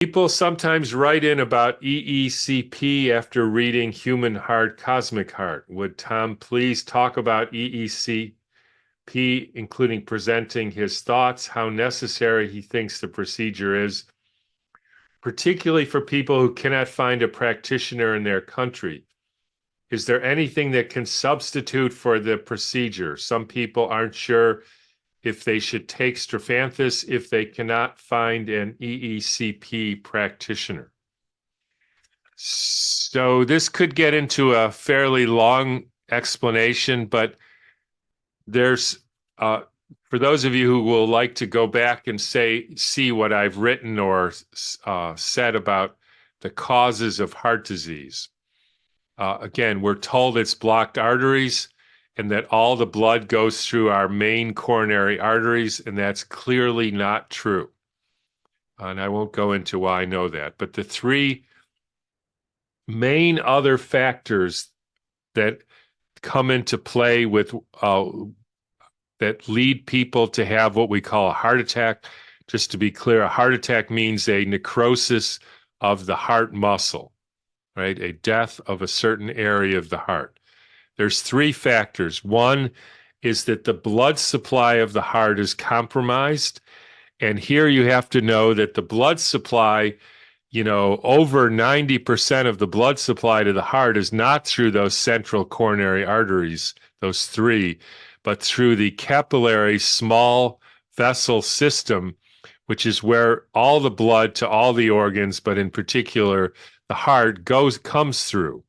People sometimes write in about EECP after reading Human Heart, Cosmic Heart. Would Tom please talk about EECP, including presenting his thoughts, how necessary he thinks the procedure is, particularly for people who cannot find a practitioner in their country? Is there anything that can substitute for the procedure? Some people aren't sure if they should take Strophanthus if they cannot find an EECP practitioner. So this could get into a fairly long explanation, but there's for those of you who will like to go back and see what I've written or said about the causes of heart disease. Again, we're told it's blocked arteries and that all the blood goes through our main coronary arteries, and that's clearly not true. And I won't go into why I know that. But the three main other factors that come into play with that lead people to have what we call a heart attack. Just to be clear, a heart attack means a necrosis of the heart muscle, right? A death of a certain area of the heart. There's three factors. One is that the blood supply of the heart is compromised. And here you have to know that the blood supply, over 90% of the blood supply to the heart is not through those central coronary arteries, those three, but through the capillary small vessel system, which is where all the blood to all the organs, but in particular the heart, comes through.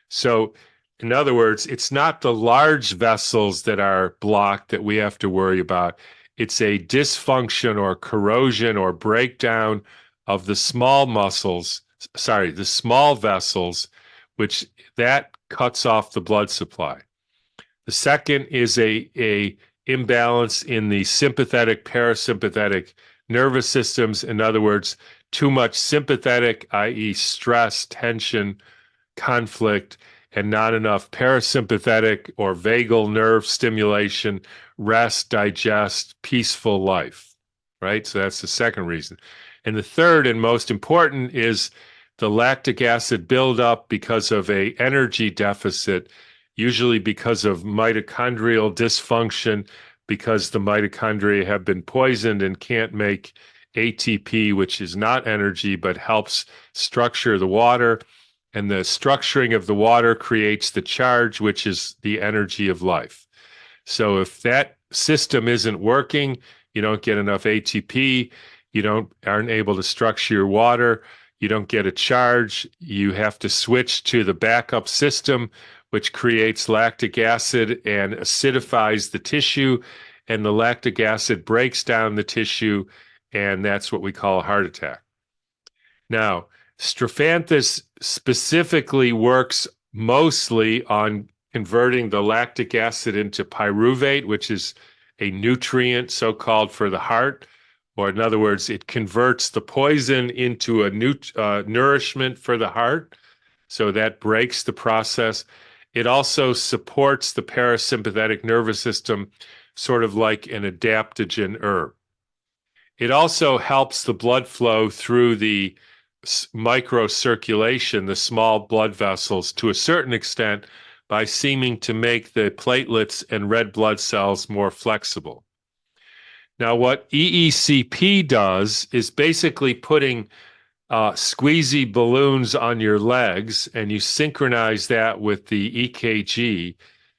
So in other words, it's not the large vessels that are blocked that we have to worry about. It's a dysfunction or corrosion or breakdown of the small the small vessels, which that cuts off the blood supply. The second is a imbalance in the sympathetic parasympathetic nervous systems. In other words, too much sympathetic, i.e. stress, tension, conflict, and not enough parasympathetic or vagal nerve stimulation, rest, digest, peaceful life, right? So that's the second reason. And the third and most important is the lactic acid buildup because of an energy deficit, usually because of mitochondrial dysfunction, because the mitochondria have been poisoned and can't make ATP, which is not energy, but helps structure the water. And the structuring of the water creates the charge, which is the energy of life. So if that system isn't working, you don't get enough ATP, aren't able to structure your water, you don't get a charge, you have to switch to the backup system, which creates lactic acid and acidifies the tissue, and the lactic acid breaks down the tissue, and that's what we call a heart attack. Now, Strophanthus specifically works mostly on converting the lactic acid into pyruvate, which is a nutrient so-called for the heart, or in other words, it converts the poison into a nourishment for the heart. So that breaks the process. It also supports the parasympathetic nervous system, sort of like an adaptogen herb. It also helps the blood flow through the microcirculation, the small blood vessels, to a certain extent by seeming to make the platelets and red blood cells more flexible. Now, what EECP does is basically putting squeezy balloons on your legs, and you synchronize that with the EKG.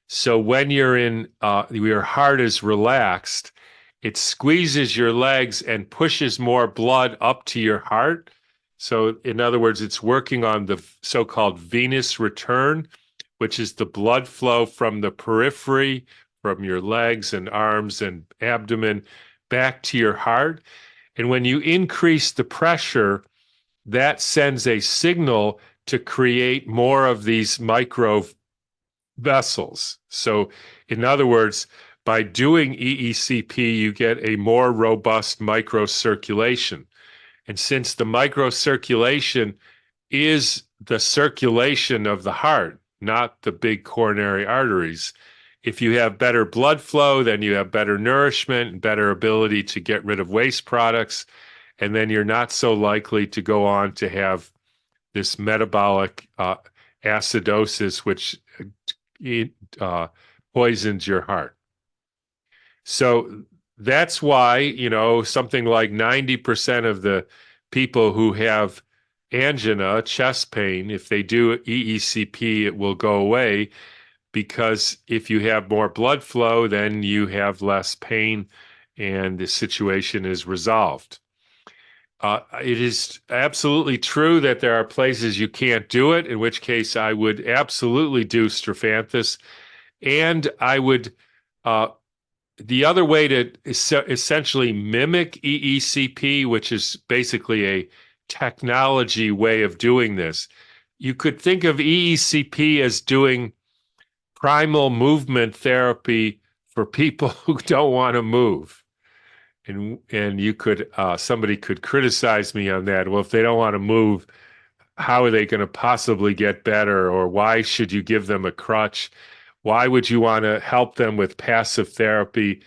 So when your heart is relaxed, it squeezes your legs and pushes more blood up to your heart. So in other words, it's working on the so-called venous return, which is the blood flow from the periphery, from your legs and arms and abdomen back to your heart. And when you increase the pressure, that sends a signal to create more of these micro vessels. So in other words, by doing EECP, you get a more robust microcirculation. And since the microcirculation is the circulation of the heart, not the big coronary arteries, if you have better blood flow, then you have better nourishment and better ability to get rid of waste products. and then you're not so likely to go on to have this metabolic acidosis, which uh, poisons your heart. So that's why, something like 90% of the people who have angina, chest pain, if they do EECP, it will go away, because if you have more blood flow, then you have less pain and the situation is resolved. It is absolutely true that there are places you can't do it, in which case I would absolutely do Strophanthus. And I would, the other way to essentially mimic EECP, which is basically a technology way of doing this, you could think of EECP as doing primal movement therapy for people who don't want to move. And you could somebody could criticize me on that. Well, if they don't want to move, how are they going to possibly get better? Or why should you give them a crutch? Why would you want to help them with passive therapy?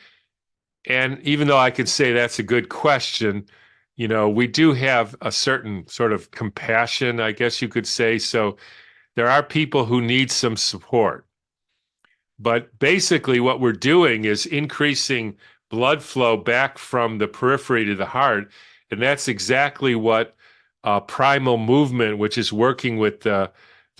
And even though I could say that's a good question, we do have a certain sort of compassion, I guess you could say. So there are people who need some support. But basically, what we're doing is increasing blood flow back from the periphery to the heart. And that's exactly what primal movement, which is working with the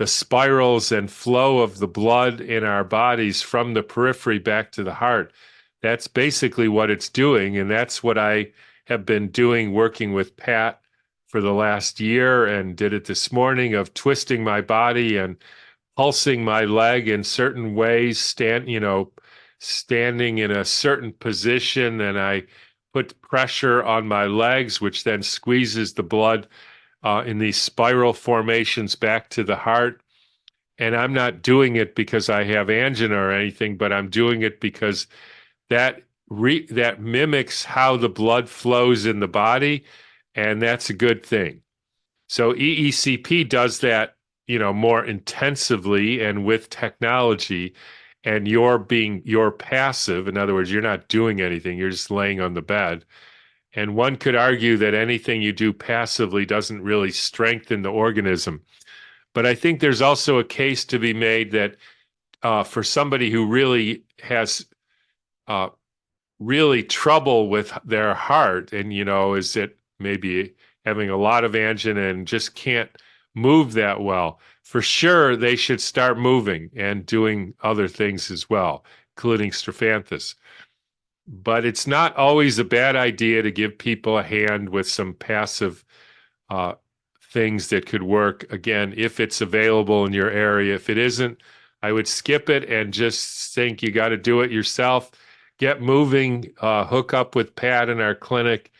spirals and flow of the blood in our bodies from the periphery back to the heart. That's basically what it's doing. And that's what I have been doing, working with Pat for the last year, and did it this morning, of twisting my body and pulsing my leg in certain ways, standing in a certain position, and I put pressure on my legs, which then squeezes the blood in these spiral formations back to the heart. And I'm not doing it because I have angina or anything, but I'm doing it because that mimics how the blood flows in the body, and that's a good thing. So EECP does that, more intensively and with technology, and you're passive. In other words, you're not doing anything. You're just laying on the bed. And one could argue that anything you do passively doesn't really strengthen the organism. But I think there's also a case to be made that for somebody who really has really trouble with their heart, and, is it maybe having a lot of angina and just can't move that well, for sure they should start moving and doing other things as well, including Strophanthus. But it's not always a bad idea to give people a hand with some passive things that could work, again, if it's available in your area. If it isn't, I would skip it and just think you got to do it yourself. Get moving, hook up with Pat in our clinic,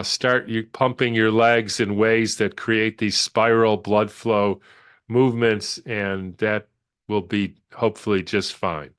start you pumping your legs in ways that create these spiral blood flow movements, and that will be hopefully just fine.